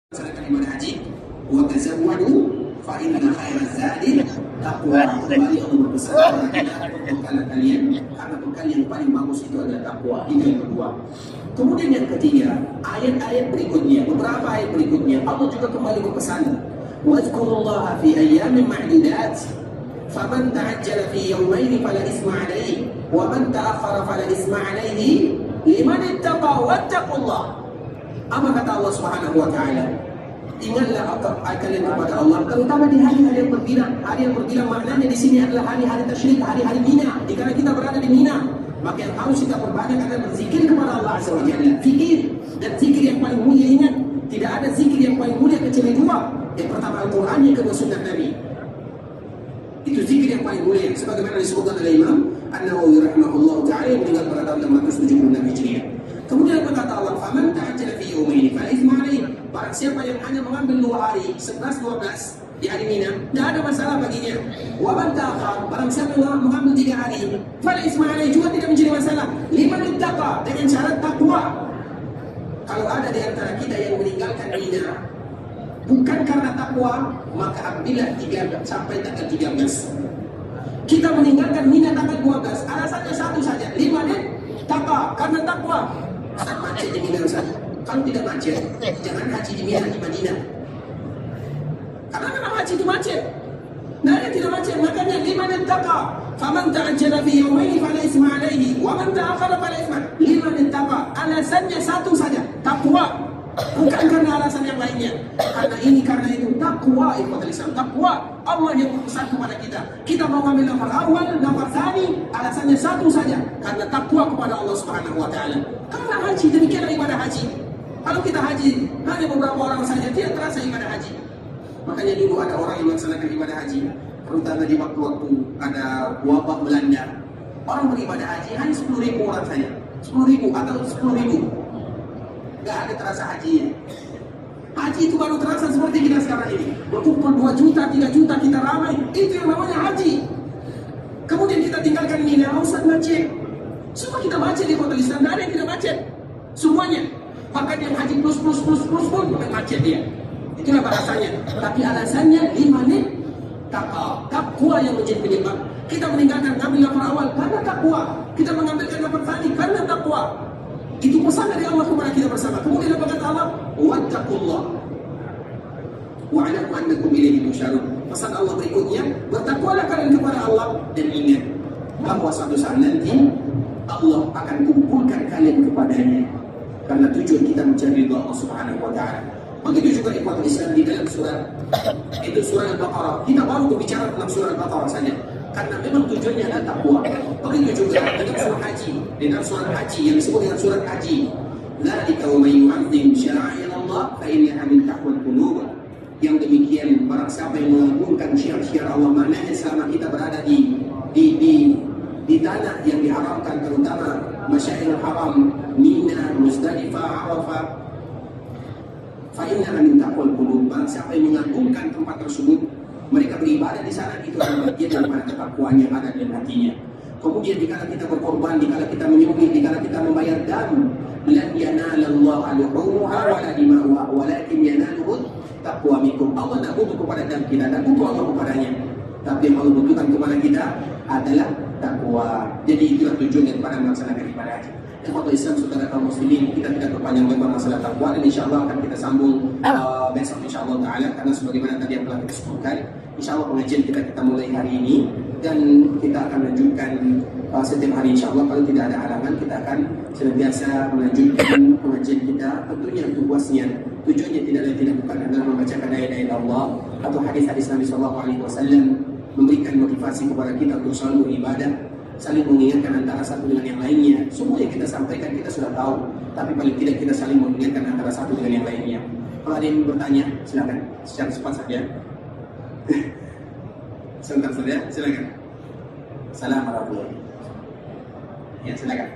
melaksanakan ibadah haji, wa tazawwadu fa inna khairaz zadi taqwa. Kembali Allah berpesan kepada kita, bekal kalian, karena bekal yang paling bagus itu adalah takwa. Itu yang kedua. Kemudian yang ketiga, ayat-ayat berikutnya, beberapa ayat berikutnya, Allah juga kembali berpesan, wazkurullaha fi ayyamin ma'dudat, faman ta'ajjala fi yawmaini fala isma 'alaihi, wa man ta'akhkhara fala isma 'alaihi, liman ittaqa wattaqullah. Apa kata Allah Subhanahu wa taala? Ingatlah kalian kepada Allah, terutama di hari-hari yang berbilang. Hari yang berbilang maknanya di sini adalah hari-hari tasyrik, hari-hari Mina. Jika kita berada di Mina, maka yang harus kita perbanyak adalah berzikir kepada Allah Azza wa Jalla. Fikir dan zikir yang paling mulia, ingat, tidak ada zikir yang paling mulia kecuali dua. Yang pertama Al-Quran, yang kedua sunnah Nabi. Itu zikir yang paling mulia, sebagaimana disebutkan oleh Imam An-Nawawi rahimahullah taala yang meninggal pada tahun 676 Hijriah. Kemudian berkata Allah, "Faman ta'ajjala fi yawmaini fa itsmu 'alaihi." Barang siapa yang hanya mengambil 2 hari, 11, 12 di hari Mina, tidak ada masalah baginya. Wa man ta'akhkhar, barang siapa yang mengambil 3 hari, fa itsmu 'alaihi, juga tidak menjadi masalah. Liman ittaqa, dengan syarat takwa. Kalau ada di antara kita yang meninggalkan Mina bukan karena takwa, maka ambillah 3 sampai tanggal 13. Kita meninggalkan Mina tanggal 12, alasannya satu saja, liman ittaqa, karena takwa. Ustaz, macet di Mina Ustaz. Kalau tidak macet, jangan haji di Mina, di Madinah. Karena memang haji itu macet. Nah, yang tidak macet, makanya liman ittaqa, faman ta'ajjala fi yawmaini fala isma 'alaihi, wa man ta'akhkhara fala isma. Liman ittaqa, alasannya satu saja, takwa. Bukan karena alasan yang lainnya. Karena ini, karena itu, takwa, ikhwatul Islam, takwa. Allah yang berpesan kepada kita. Kita mau ambil nomor awal, nomor tsani, alasannya satu saja, karena takwa kepada Allah Subhanahu wa taala. Karena haji, demikianlah ibadah haji. Kalau kita haji hanya beberapa orang saja, tidak terasa ibadah haji. Makanya dulu ada orang yang melaksanakan ibadah haji, terutama di waktu-waktu ada wabah melanda. Orang beribadah haji hanya 10.000 orang saja, 10.000 atau 10.000. Gak ada terasa hajinya. Haji itu baru terasa seperti kita sekarang ini. Berkumpul 2 juta, 3 juta, kita ramai. Itu yang namanya haji. Kemudian kita tinggalkan Mina, Ustaz macet. Semua kita macet di kota Islam, tidak ada yang tidak macet. Semuanya. Bahkan yang haji plus pun macet dia. Itulah bahasanya. Tapi alasannya limanit takwa yang menjadi penyebab. Kita meninggalkan ngambil nomor awal karena takwa. Kita mengambilkan nomor tsani karena takwa. Itu pesan dari Allah kepada kita bersama. Kemudian apa kata Allah? Wattaqullah wa'lamu annakum ilaihi tusyarun. Pesan Allah berikutnya, bertakwalah kalian kepada Allah dan ingat bahwa suatu saat nanti Allah akan kumpulkan kalian kepadanya. Karena tujuan kita mencari ridha Allah Subhanahu wa taala. Begitu juga ikhwatul Islam di dalam surah itu, surah Al-Baqarah. Kita baru berbicara tentang surah Al-Baqarah saja. Karena memang tujuannya adalah takwa. Begitu juga dalam surah haji, dengan surat haji yang disebut dengan surat haji. Dzalika wa may yu'azzim sya'airallah fa innaha min taqwal qulub. Yang demikian, barang siapa yang mengagungkan syiar-syiar Allah, maknanya selama kita berada di tanah yang diharamkan, terutama Masyairul Haram, Mina, Muzdalifah, Arafah, fa innaha min taqwal qulub. Barang siapa yang mengagungkan tempat tersebut, mereka beribadah di sana, itu adalah bagian daripada ketakwaan yang ada di hatinya. Kemudian dikala kita berkorban, dikala kita menyembelih, dikala kita membayar dam, lan yanalallaha luhumuha wala dima'uha walakin yanaluhu taqwa minkum. Allah tidak butuh kepada dam kita, tidak butuh Allah kepadanya. Tapi yang Allah butuhkan kepada kita adalah takwa. Jadi itulah tujuan daripada melaksanakan ibadah haji. Ikhwatul Islam, saudara kaum muslimin, kita tidak berpanjang lebar masalah takwa, dan insyaallah akan kita sambung besok insyaallah taala, karena sebagaimana tadi yang telah kita sebutkan, insyaallah pengajian kita mulai hari ini, dan kita akan lanjutkan setiap hari insyaallah. Kalau tidak ada halangan, kita akan senantiasa melanjutkan pengajian kita, tentunya untuk luasnya. Tujuannya tidak bukan adalah membacakan ayat-ayat Allah atau hadis-hadis Nabi sallallahu alaihi wasallam, memberikan motivasi kepada kita untuk selalu beribadah, saling mengingatkan antara satu dengan yang lainnya. Semua yang kita sampaikan kita sudah tahu, tapi paling tidak kita saling mengingatkan antara satu dengan yang lainnya. Kalau ada yang bertanya, silakan secara cepat saja. Sebentar saja, silakan. Assalamualaikum warahmatullahi wabarakatuh. Ya, silakan.